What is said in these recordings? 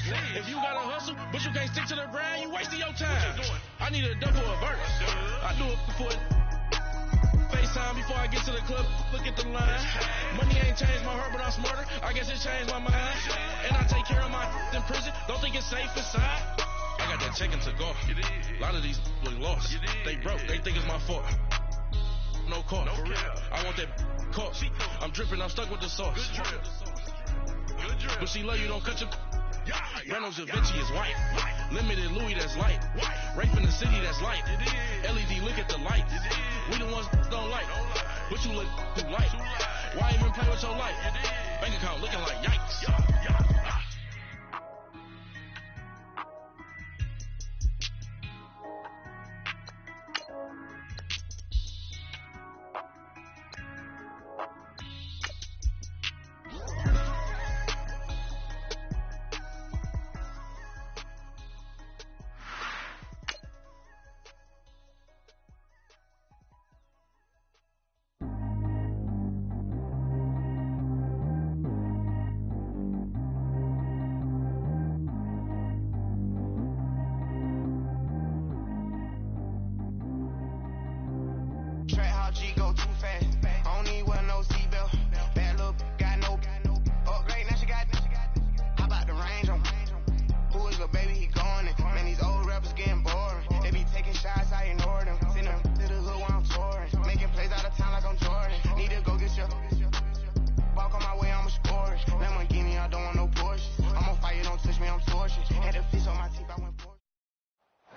If you gotta hustle, but you can't stick to the grind, you wasting your time. I need a double or a verse. I do it for FaceTime before I get to the club. Look at the line. Money ain't changed my heart, but I'm smarter. I guess it changed my mind. And I take care of my in prison. Don't think it's safe inside. I got that checking to go. A lot of these look lost. They broke. They think it's my fault. No call. For real. I want that caught. I'm dripping. I'm stuck with the sauce. But she love you. Don't cut your. Reynolds Da Vinci is white. Limited Louis, that's light. Rape in the city, that's light. LED, look at the light. We the ones don't like. But you look too light. Why even play with your life? Bank account looking like yikes.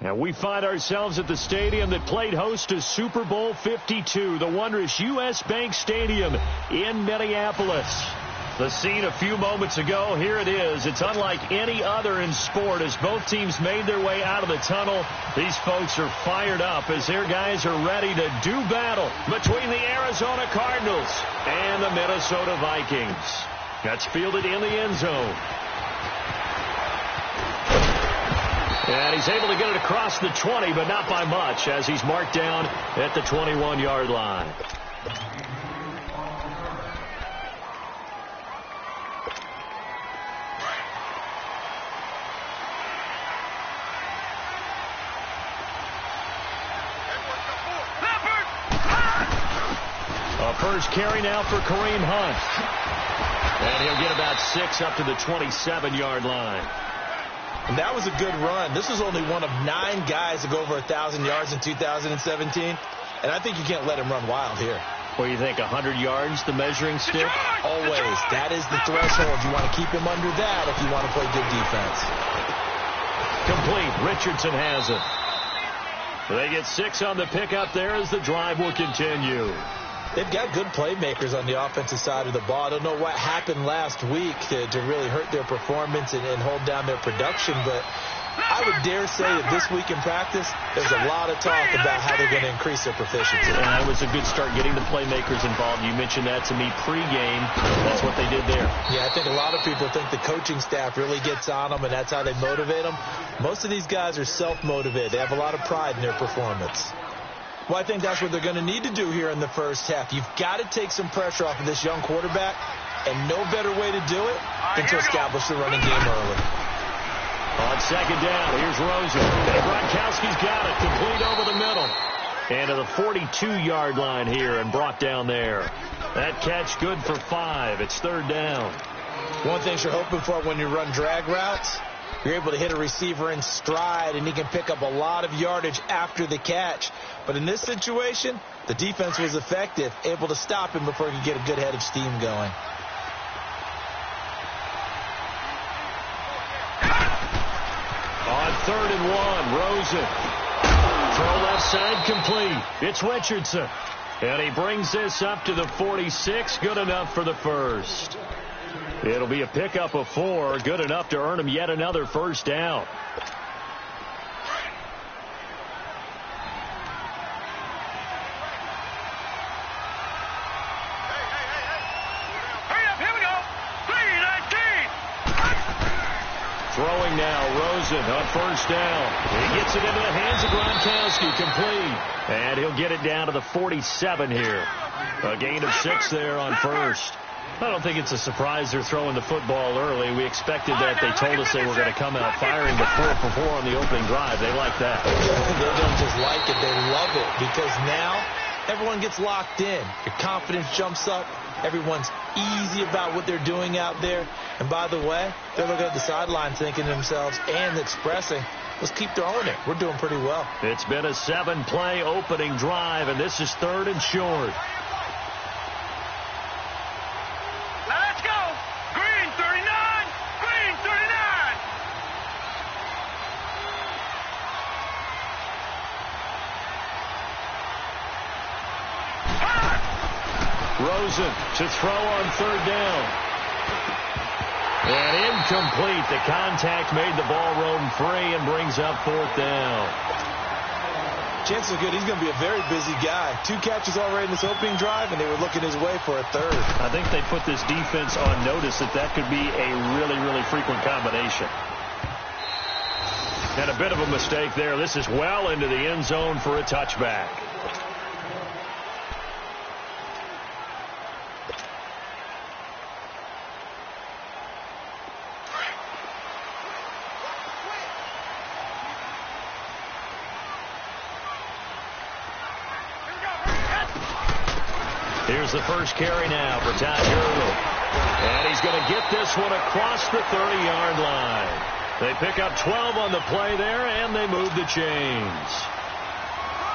And we find ourselves at the stadium that played host to Super Bowl 52, the wondrous U.S. Bank Stadium in Minneapolis. The scene a few moments ago, here it is. It's unlike any other in sport as both teams made their way out of the tunnel. These folks are fired up as their guys are ready to do battle between the Arizona Cardinals and the Minnesota Vikings. That's fielded in the end zone. And he's able to get it across the 20, but not by much, as he's marked down at the 21-yard line. A first carry now for Kareem Hunt. And he'll get about 6 up to the 27-yard line. And that was a good run. This was only one of 9 guys to go over 1,000 yards in 2017. And I think you can't let him run wild here. What do you think, 100 yards, the measuring stick? Always. That is the threshold. You want to keep him under that if you want to play good defense. Complete. Richardson has it. They get 6 on the pickup there as the drive will continue. They've got good playmakers on the offensive side of the ball. I don't know what happened last week to really hurt their performance and hold down their production, but I would dare say that this week in practice, there's a lot of talk about how they're going to increase their proficiency. And it was a good start getting the playmakers involved. You mentioned that to me pregame. That's what they did there. Yeah, I think a lot of people think the coaching staff really gets on them, and that's how they motivate them. Most of these guys are self-motivated. They have a lot of pride in their performance. Well, I think that's what they're going to need to do here in the first half. You've got to take some pressure off of this young quarterback, and no better way to do it than to establish the running game early. On second down, here's Rosen. And Gronkowski's got it, complete over the middle. And to the 42-yard line here and brought down there. That catch good for 5. It's third down. One thing you're hoping for when you run drag routes, you're able to hit a receiver in stride, and he can pick up a lot of yardage after the catch. But in this situation, the defense was effective, able to stop him before he could get a good head of steam going. On 3rd and 1, Rosen. Throw left side complete. It's Richardson. And he brings this up to the 46. Good enough for the first. It'll be a pickup of 4. Good enough to earn him yet another first down. Throwing now, Rosen on first down. He gets it into the hands of Gronkowski, complete. And he'll get it down to the 47 here. A gain of 6 there on first. I don't think it's a surprise they're throwing the football early. We expected that. They told us they were going to come out firing the 4-for-4 on the opening drive. They like that. They don't just like it. They love it because now everyone gets locked in. Your confidence jumps up. Everyone's easy about what they're doing out there. And by the way, they're looking at the sideline thinking to themselves and expressing, let's keep throwing it. We're doing pretty well. It's been a 7-play opening drive, and this is 3rd and short. Let's go. Green 39. Green 39. Rosen to throw on 3rd down. And incomplete. The contact made the ball roam free and brings up 4th down. Chances are good he's going to be a very busy guy. 2 catches already in this opening drive, and they were looking his way for a 3rd. I think they put this defense on notice that could be a really, really frequent combination. And a bit of a mistake there. This is well into the end zone for a touchback. Here's the first carry now for Todd Gurley. And he's going to get this one across the 30-yard line. They pick up 12 on the play there, and they move the chains.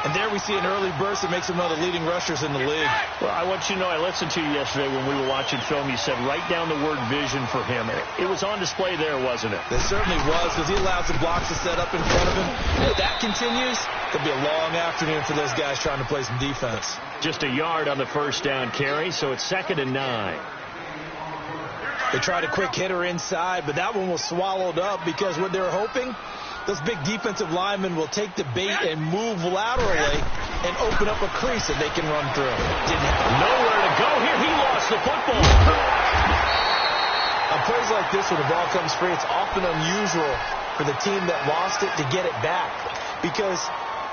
And there we see an early burst that makes him one of the leading rushers in the league. Well, I want you to know, I listened to you yesterday when we were watching film. You said write down the word vision for him. It was on display there, wasn't it? It certainly was, because he allows the blocks to set up in front of him. And if that continues, it'll be a long afternoon for those guys trying to play some defense. Just a yard on the first down carry, so it's 2nd and 9. They tried a quick hitter inside, but that one was swallowed up because what they were hoping, those big defensive linemen will take the bait and move laterally and open up a crease that they can run through. Didn't happen. Nowhere to go here. He lost the football. On plays like this, when the ball comes free, it's often unusual for the team that lost it to get it back because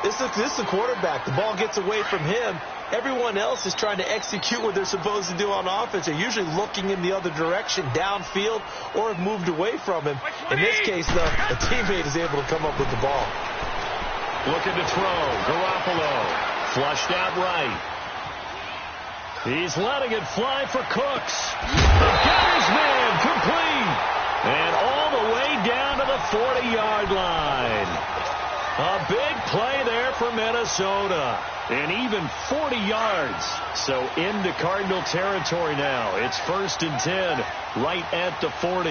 this is the quarterback. The ball gets away from him. Everyone else is trying to execute what they're supposed to do on offense. They're usually looking in the other direction, downfield, or have moved away from him. In this case, though, a teammate is able to come up with the ball. Looking to throw. Garoppolo. Flushed out right. He's letting it fly for Cooks. Got his man complete. And all the way down to the 40-yard line. A big play there for Minnesota. And even 40 yards. So into Cardinal territory now. It's 1st and 10 right at the 40.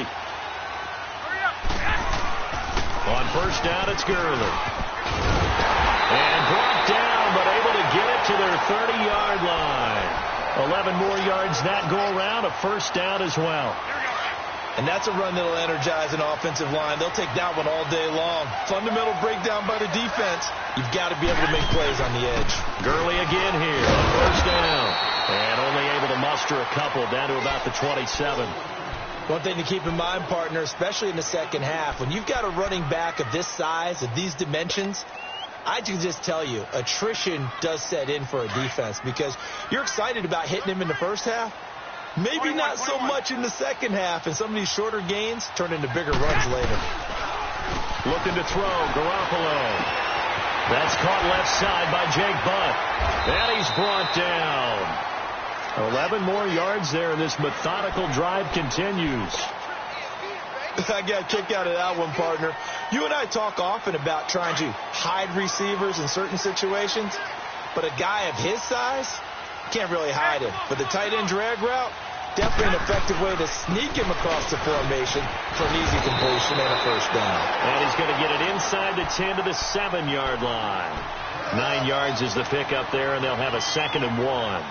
On first down, it's Gurley. And brought down, but able to get it to their 30-yard line. 11 more yards that go around. A first down as well. And that's a run that'll energize an offensive line. They'll take that one all day long. Fundamental breakdown by the defense. You've got to be able to make plays on the edge. Gurley again here on first down. And only able to muster a couple down to about the 27. One thing to keep in mind, partner, especially in the second half, when you've got a running back of this size, of these dimensions, I can just tell you, attrition does set in for a defense because you're excited about hitting him in the first half. Maybe not so much in the second half, and some of these shorter gains turn into bigger runs later. Looking to throw, Garoppolo. That's caught left side by Jake Butt. And he's brought down. 11 more yards there, and this methodical drive continues. I got a kick out of that one, partner. You and I talk often about trying to hide receivers in certain situations, but a guy of his size can't really hide him. But the tight end drag route, definitely an effective way to sneak him across the formation for an easy completion and a first down. And he's going to get it inside the 10 to the 7-yard line. 9 yards is the pickup there, and they'll have a 2nd and 1.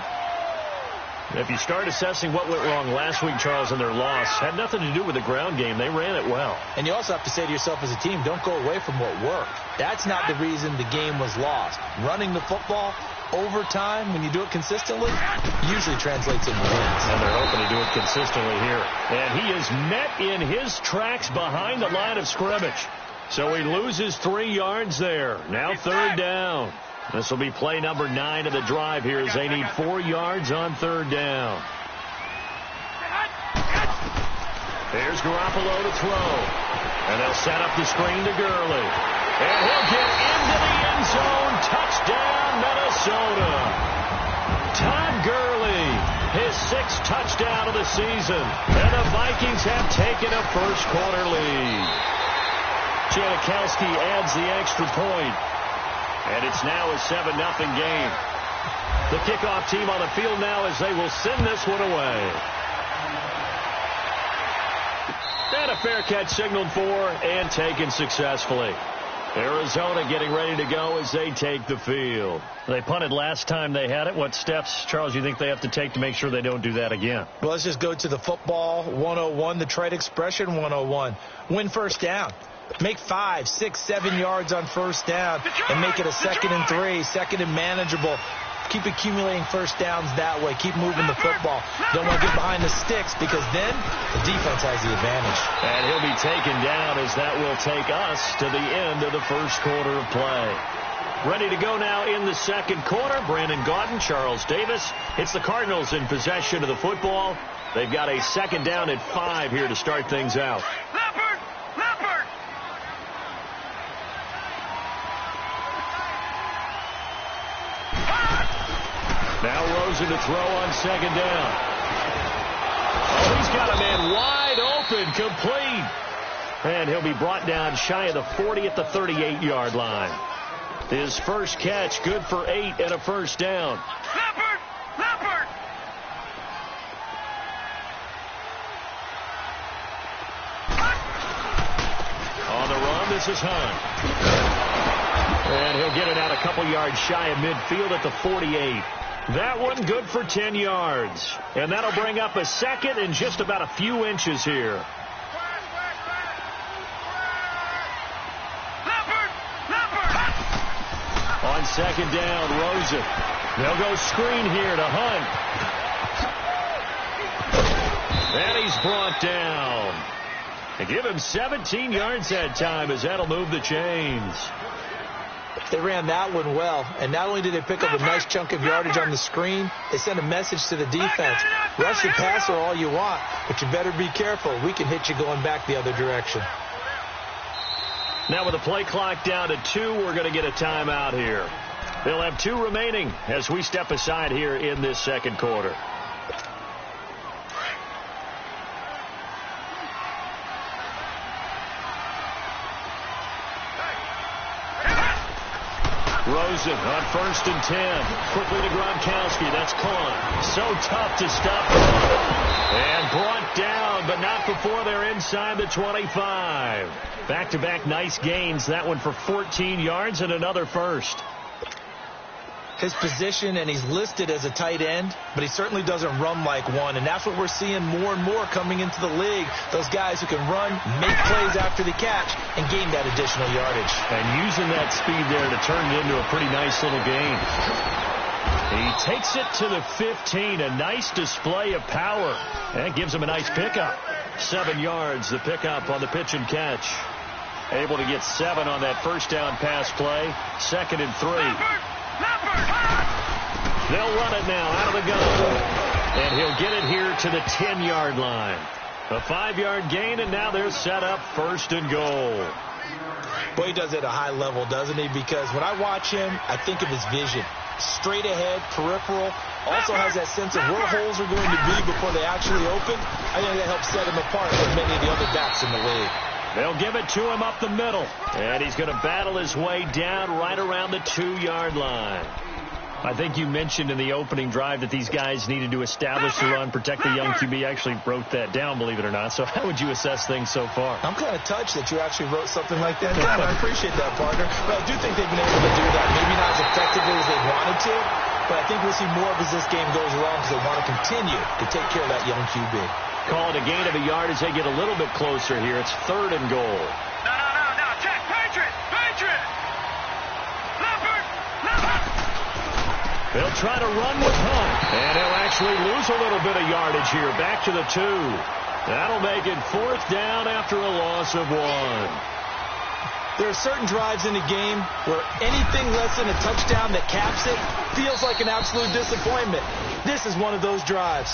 If you start assessing what went wrong last week, Charles, in their loss, had nothing to do with the ground game. They ran it well. And you also have to say to yourself as a team, don't go away from what worked. That's not the reason the game was lost. Running the football over time, when you do it consistently, usually translates into wins. And they're hoping to do it consistently here. And he is met in his tracks behind the line of scrimmage. So he loses 3 yards there. Now 3rd down. This will be play number 9 of the drive here as they need 4 yards on 3rd down. Here's Garoppolo to throw. And they'll set up the screen to Gurley. And he'll get into the end zone. Touchdown, Minnesota. Todd Gurley, his 6th touchdown of the season. And the Vikings have taken a first-quarter lead. Janikowski adds the extra point. And it's now a 7-0 game. The kickoff team on the field now as they will send this one away. And a fair catch signaled for and taken successfully. Arizona getting ready to go as they take the field. They punted last time they had it. What steps, Charles, you think they have to take to make sure they don't do that again? Well, let's just go to the football 101, the trade expression 101. Win first down. Make 5, 6, 7 yards on first down and make it a 2nd and 3, 2nd and manageable. Keep accumulating first downs that way. Keep moving the football. Don't want to get behind the sticks because then the defense has the advantage. And he'll be taken down as that will take us to the end of the first quarter of play. Ready to go now in the second quarter. Brandon Gaudin, Charles Davis. It's the Cardinals in possession of the football. They've got a 2nd down at 5 here to start things out. Now Rosen to throw on 2nd down. Oh, he's got a man wide open, complete. And he'll be brought down shy of the 40 at the 38-yard line. His first catch, good for 8 and a first down. Leopard! On the run, this is Hunt. And he'll get it out a couple yards shy of midfield at the 48. That one good for 10 yards. And that'll bring up a 2nd and just about a few inches here. On 2nd down, Rosen. They'll go screen here to Hunt. And he's brought down. They give him 17 yards that time as that'll move the chains. They ran that one well, and not only did they pick up a nice chunk of yardage on the screen, they sent a message to the defense. Rush the passer all you want, but you better be careful. We can hit you going back the other direction. Now with the play clock down to 2, we're going to get a timeout here. They'll have 2 remaining as we step aside here in this second quarter. Rosen on 1st and 10. Quickly to Gronkowski. That's caught. So tough to stop. And brought down, but not before they're inside the 25. Back-to-back nice gains. That one for 14 yards and another first. His position, and he's listed as a tight end, but he certainly doesn't run like one, and that's what we're seeing more and more coming into the league. Those guys who can run, make plays after the catch, and gain that additional yardage. And using that speed there to turn it into a pretty nice little gain. He takes it to the 15, a nice display of power. That gives him a nice pickup. 7 yards, the pickup on the pitch and catch. Able to get 7 on that first down pass play. 2nd and 3. They'll run it now out of the gun. And he'll get it here to the 10-yard line. A 5-yard gain, and now they're set up 1st and goal. Boy, he does it at a high level, doesn't he? Because when I watch him, I think of his vision. Straight ahead, peripheral. Also has that sense of where holes are going to be before they actually open. I think that helps set him apart from many of the other backs in the league. They'll give it to him up the middle. And he's going to battle his way down right around the 2-yard line. I think you mentioned in the opening drive that these guys needed to establish the run, protect the young QB. Actually wrote that down, believe it or not. So how would you assess things so far? I'm kind of touched that you actually wrote something like that down. I appreciate that, partner. But I do think they've been able to do that. Maybe not as effectively as they wanted to, but I think we'll see more of as this game goes along because they want to continue to take care of that young QB. Call it a gain of a yard as they get a little bit closer here. It's 3rd and goal. No. Check. Patriot. They'll try to run with Hunt. And he'll actually lose a little bit of yardage here. Back to the 2. That'll make it 4th down after a loss of 1. There are certain drives in the game where anything less than a touchdown that caps it feels like an absolute disappointment. This is one of those drives.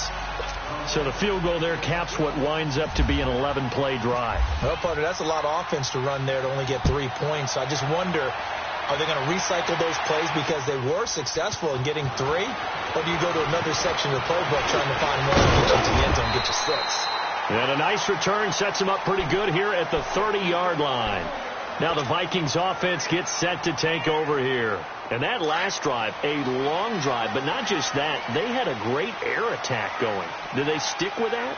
So the field goal there caps what winds up to be an 11-play drive. Well, partner, that's a lot of offense to run there to only get 3 points. So I just wonder, are they going to recycle those plays because they were successful in getting 3? Or do you go to another section of the playbook trying to find one to get you to the end zone and get you 6? And a nice return sets him up pretty good here at the 30-yard line. Now the Vikings offense gets set to take over here. And that last drive, a long drive, but not just that. They had a great air attack going. Do they stick with that?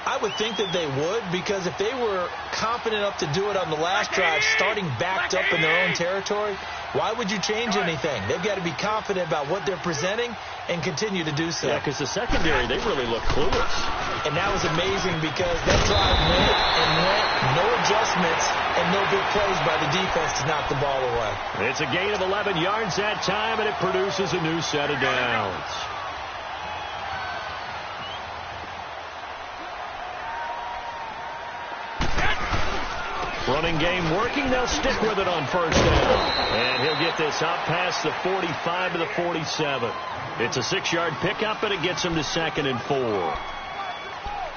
I would think that they would, because if they were confident enough to do it on the last drive, starting backed up in their own territory, why would you change anything? They've got to be confident about what they're presenting and continue to do so. Yeah, because the secondary, they really look clueless. And that was amazing because that drive went and went, no adjustments, and no big plays by the defense to knock the ball away. It's a gain of 11 yards that time, and it produces a new set of downs. Running game working. They'll stick with it on first down. And he'll get this out past the 45 to the 47. It's a 6-yard pickup, and it gets him to 2nd and 4.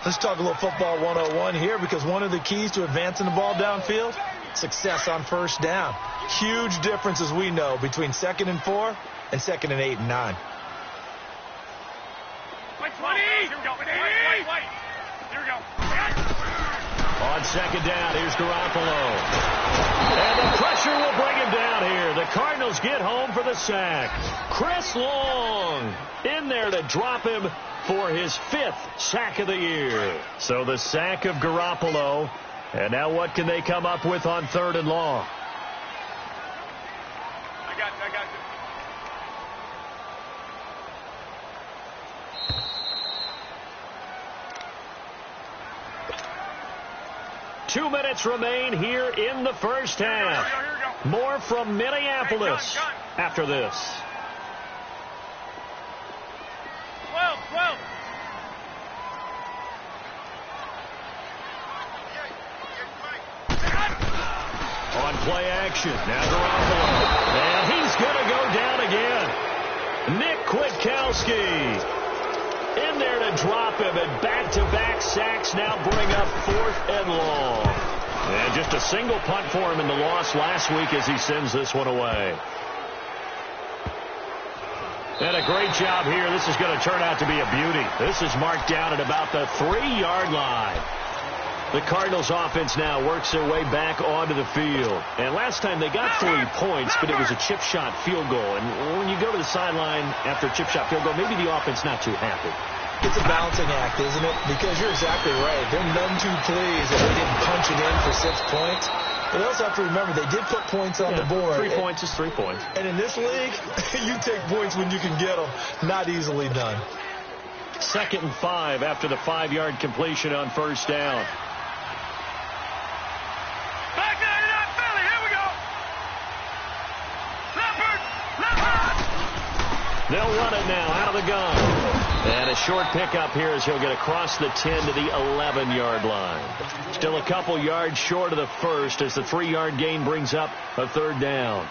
Let's talk a little football 101 here, because one of the keys to advancing the ball downfield, success on first down. Huge difference, as we know, between 2nd and 4 and 2nd and 8 and 9. Wait, 20! Here we go. Wait. Here we go. On 2nd down, here's Garoppolo. And the pressure will bring him down here. The Cardinals get home for the sack. Chris Long in there to drop him for his 5th sack of the year. So the sack of Garoppolo. And now what can they come up with on 3rd and long? I got you. 2 minutes remain here in the first half. Here we go. More from Minneapolis Gun. after this. 12. On play action, now Garoppolo. And he's going to go down again. Nick Kwiatkowski in there to drop him, and back-to-back sacks now bring up 4th and long. And just a single punt for him in the loss last week as he sends this one away. And a great job here. This is going to turn out to be a beauty. This is marked down at about the 3-yard line. The Cardinals offense now works their way back onto the field. And last time they got 3 points, but it was a chip shot field goal. And when you go to the sideline after a chip shot field goal, maybe the offense not too happy. It's a balancing act, isn't it? Because you're exactly right. They're none too pleased that they didn't punch it in for 6 points. But they also have to remember they did put points on the board. 3 points is 3 points. And in this league, you take points when you can get them. Not easily done. 2nd and 5 after the 5-yard completion on first down. Back there, Philly. Here we go. Leopard. They'll run it now out of the gun. And a short pickup here as he'll get across the 10 to the 11-yard line. Still a couple yards short of the first as the 3-yard gain brings up a 3rd down.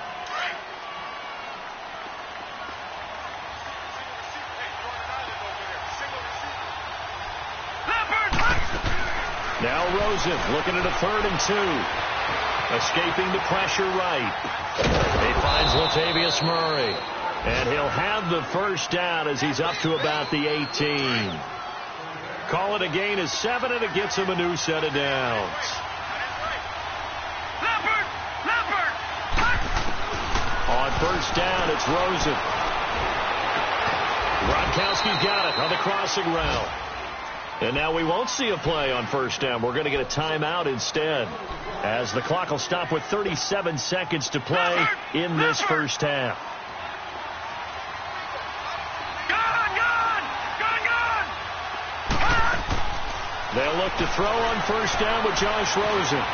Now Rosen looking at a 3rd and 2. Escaping the pressure right. He finds Latavius Murray. And he'll have the first down as he's up to about the 18. Call it a gain of 7, and it gets him a new set of downs. Leopard. On first down, it's Rosen. Gronkowski's got it on the crossing route. And now we won't see a play on first down. We're going to get a timeout instead, as the clock will stop with 37 seconds to play in this first half. They'll look to throw on first down with Josh Rosen.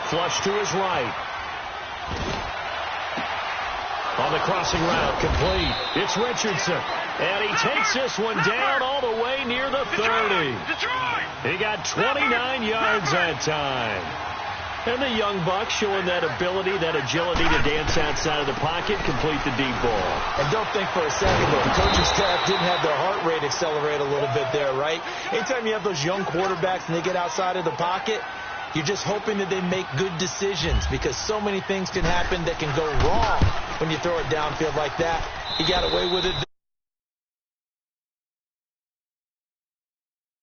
Flush to his right. On the crossing route, complete. It's Richardson. And he takes this one down all the way near the 30. He got 29 yards that time. And the young buck showing that ability, that agility to dance outside of the pocket, complete the deep ball. And don't think for a second that the coaching staff didn't have their heart rate accelerate a little bit there, right? Anytime you have those young quarterbacks and they get outside of the pocket, you're just hoping that they make good decisions because so many things can happen that can go wrong when you throw it downfield like that. He got away with it.